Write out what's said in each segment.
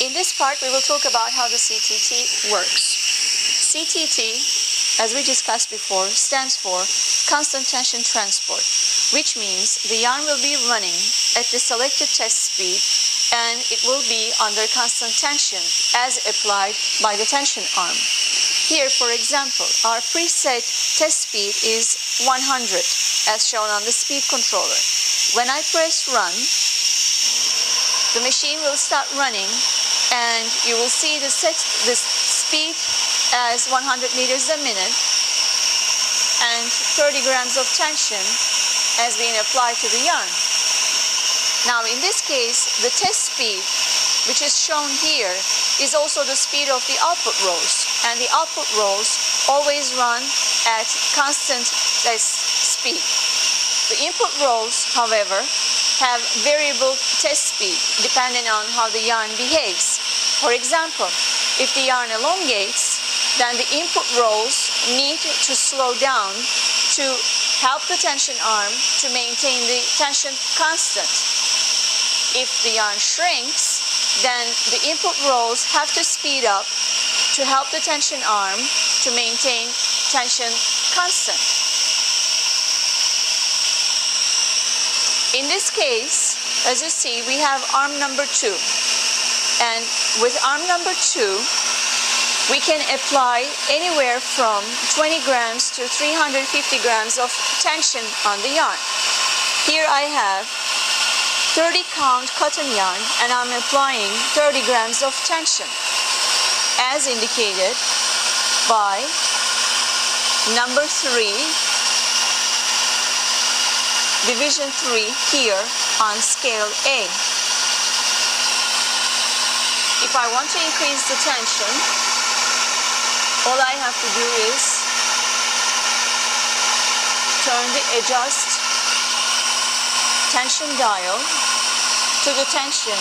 In this part, we will talk about how the CTT works. CTT, as we discussed before, stands for Constant Tension Transport, which means the yarn will be running at the selected test speed and it will be under constant tension as applied by the tension arm. Here, for example, our preset test speed is 100, as shown on the speed controller. When I press run, the machine will start running and you will see the speed as 100 meters a minute and 30 grams of tension as being applied to the yarn. Now in this case, the test speed, which is shown here, is also the speed of the output rolls, and the output rolls always run at constant test speed. The input rolls, however, have variable test speed depending on how the yarn behaves. For example, if the yarn elongates, then the input rolls need to slow down to help the tension arm to maintain the tension constant. If the yarn shrinks, then the input rolls have to speed up to help the tension arm to maintain tension constant. In this case, as you see, we have arm number 2. And with arm number 2, we can apply anywhere from 20 grams to 350 grams of tension on the yarn. Here I have 30 count cotton yarn and I'm applying 30 grams of tension, as indicated by number 3, division 3 here on scale A. If I want to increase the tension, all I have to do is turn the adjust tension dial to the tension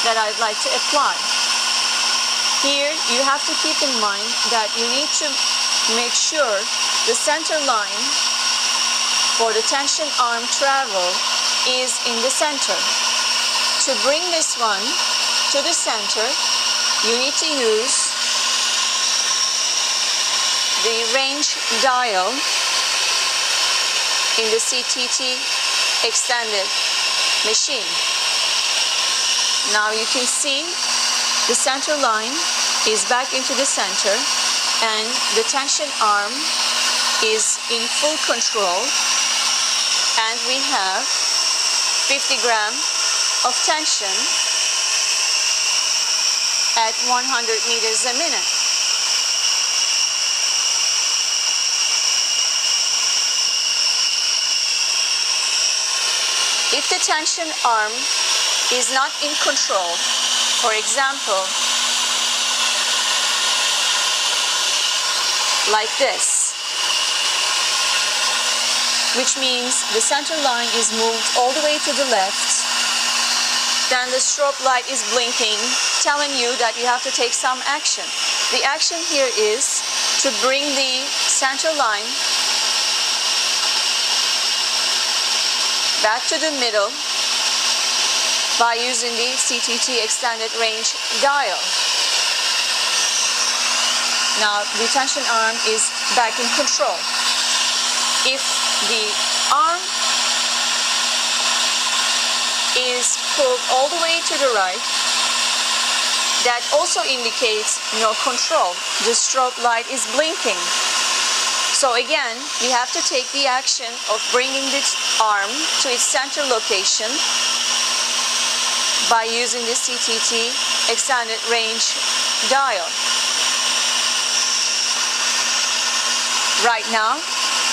that I'd like to apply. Here you have to keep in mind that you need to make sure the center line for the tension arm travel is in the center. To bring this one to the center, you need to use the range dial in the CTT extended machine. Now you can see the center line is back into the center and the tension arm is in full control, and we have 50 grams of tension at 100 meters a minute. If the tension arm is not in control, for example, like this, which means the center line is moved all the way to the left, then the strobe light is blinking, telling you that you have to take some action. The action here is to bring the center line back to the middle by using the CTT extended range dial. Now the tension arm is back in control. If the arm is pulled all the way to the right, that also indicates no control. The strobe light is blinking. So again, we have to take the action of bringing this arm to its center location by using the CTT extended range dial. Right now,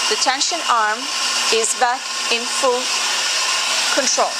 the tension arm is back in full control.